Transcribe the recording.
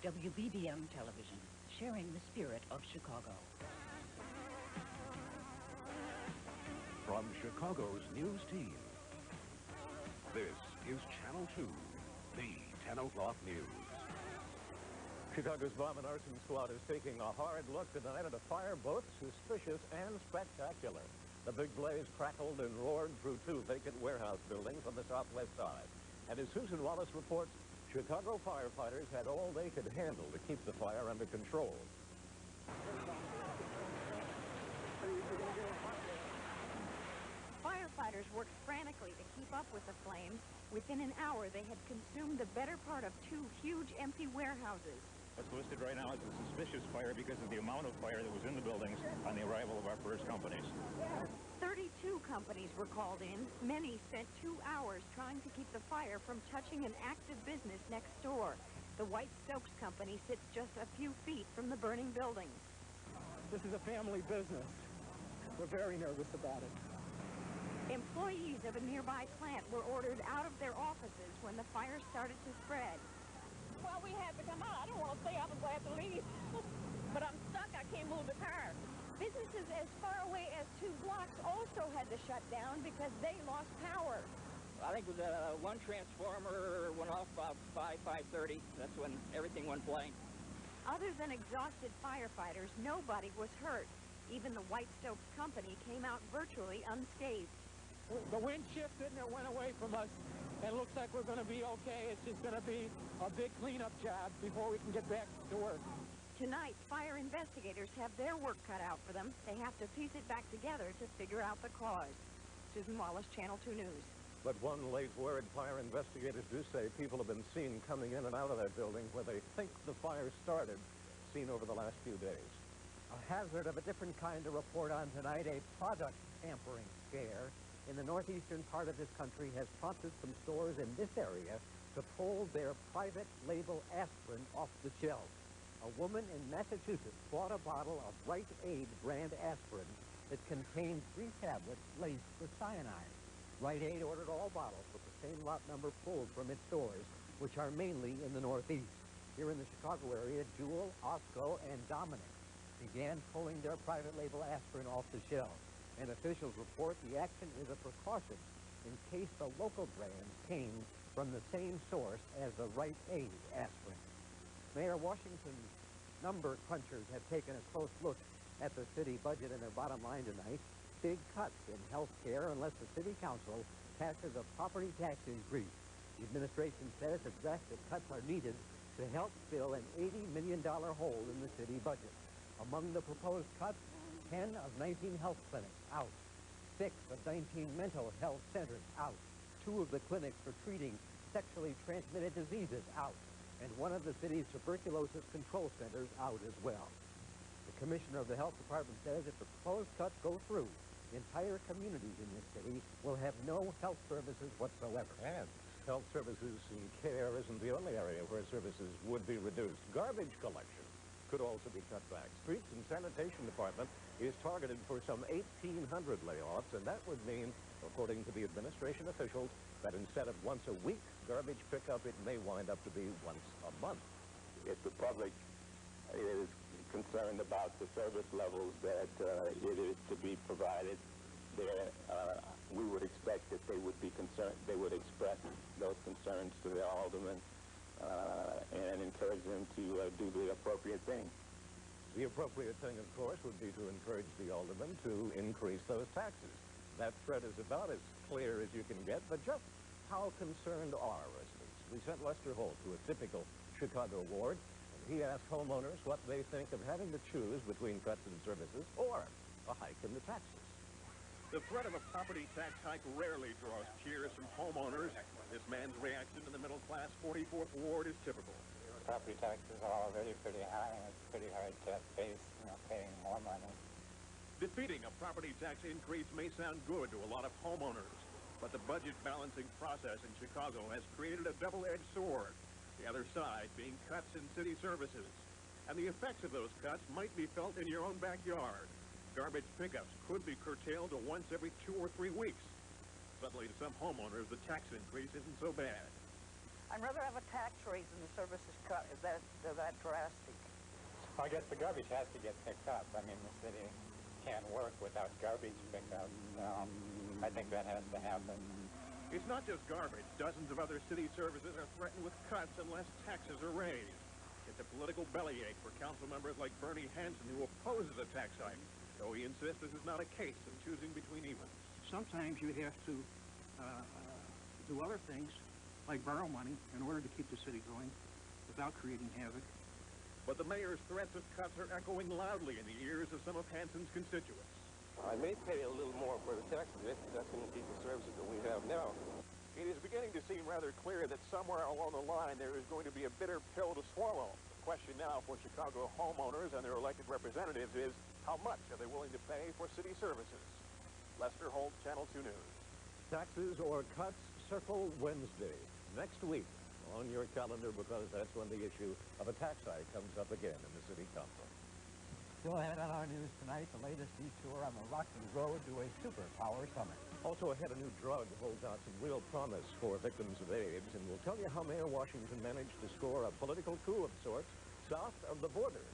WBBM television, sharing the spirit of Chicago. From Chicago's news team, this is Channel 2, the 10 o'clock news. Chicago's bomb and arson squad is taking a hard look tonight at a fire both suspicious and spectacular. The big blaze crackled and roared through two vacant warehouse buildings on the southwest side. And as Susan Wallace reports, Chicago firefighters had all they could handle to keep the fire under control. Firefighters worked frantically to keep up with the flames. Within an hour, they had consumed the better part of two huge empty warehouses. It's listed right now as a suspicious fire because of the amount of fire that was in the buildings on the arrival of our first companies. 32 companies were called in. Many spent 2 hours trying to keep the fire from touching an active business next door. The White Stokes Company sits just a few feet from the burning building. This is a family business. We're very nervous about it. Employees of a nearby plant were ordered out of their offices when the fire started to spread. Well, we had to come out. I don't want to stay. I was glad to leave. But I'm stuck. I can't move the car. Businesses as far away as 2 blocks also had to shut down because they lost power. I think it was one transformer went off about 5:30. That's when everything went blank. Other than exhausted firefighters, nobody was hurt. Even the White Stokes Company came out virtually unscathed. The wind shifted and it went away from us. It looks like we're going to be okay. It's just going to be a big cleanup job before we can get back to work. Tonight, fire investigators have their work cut out for them. They have to piece it back together to figure out the cause. Susan Wallace, Channel 2 News. But one late word, fire investigators do say people have been seen coming in and out of that building where they think the fire started, seen over the last few days. A hazard of a different kind to report on tonight, a product tampering scare in the northeastern part of this country has prompted some stores in this area to pull their private label aspirin off the shelves. A woman in Massachusetts bought a bottle of Rite Aid brand aspirin that contained 3 tablets laced with cyanide. Rite Aid ordered all bottles with the same lot number pulled from its stores, which are mainly in the Northeast. Here in the Chicago area, Jewel, Osco, and Dominic began pulling their private label aspirin off the shelves. And officials report the action is a precaution in case the local brand came from the same source as the Rite Aid aspirin. Mayor Washington's number crunchers have taken a close look at the city budget and their bottom line tonight. Big cuts in health care unless the city council passes a property tax increase. The administration says that drastic cuts are needed to help fill an $80 million hole in the city budget. Among the proposed cuts, 10 of 19 health clinics out, 6 of 19 mental health centers out, 2 of the clinics for treating sexually transmitted diseases out, and 1 of the city's tuberculosis control centers out as well. The commissioner of the health department says if the proposed cuts go through, entire communities in this city will have no health services whatsoever. And health services and care isn't the only area where services would be reduced. Garbage collection could also be cut back. Streets and Sanitation Department is targeted for some 1,800 layoffs, and that would mean, according to the administration officials, that instead of once a week garbage pickup, it may wind up to be once a month. If the public is concerned about the service levels that it is to be provided, there, we would expect that they would be concerned, they would express those concerns to the aldermen and encourage them to do the appropriate thing. The appropriate thing, of course, would be to encourage the aldermen to increase those taxes. That threat is about as clear as you can get, but just how concerned are residents? We sent Lester Holt to a typical Chicago ward, and he asked homeowners what they think of having to choose between cuts in services or a hike in the taxes. The threat of a property tax hike rarely draws cheers from homeowners. This man's reaction to the middle-class 44th Ward is typical. Property taxes are already pretty high, and it's pretty hard to face, paying more money. Defeating a property tax increase may sound good to a lot of homeowners, but the budget balancing process in Chicago has created a double-edged sword. The other side being cuts in city services. And the effects of those cuts might be felt in your own backyard. Garbage pickups could be curtailed to once every 2 or 3 weeks. Suddenly, to some homeowners, the tax increase isn't so bad. I'd rather have a tax raise than the services cut. Is that drastic? I guess the garbage has to get picked up. I mean, the city can't work without garbage picked up. I think that has to happen. It's not just garbage. Dozens of other city services are threatened with cuts unless taxes are raised. It's a political bellyache for council members like Bernie Hansen, who opposes a tax hike, though he insists this is not a case of choosing between evils. Sometimes you have to do other things, like borrow money, in order to keep the city going without creating havoc. But the mayor's threats of cuts are echoing loudly in the ears of some of Hansen's constituents. I may pay a little more for the taxes if that's going to keep the services that we have now. It is beginning to seem rather clear that somewhere along the line there is going to be a bitter pill to swallow. The question now for Chicago homeowners and their elected representatives is, how much are they willing to pay for city services? Lester Holt, Channel 2 News. Taxes or cuts, circle Wednesday next week on your calendar, because that's when the issue of a tax hike comes up again in the city council. Still ahead on our news tonight, the latest detour on the rocky road to a superpower summit. Also ahead, a new drug holds out some real promise for victims of AIDS, and we'll tell you how Mayor Washington managed to score a political coup of sorts south of the border.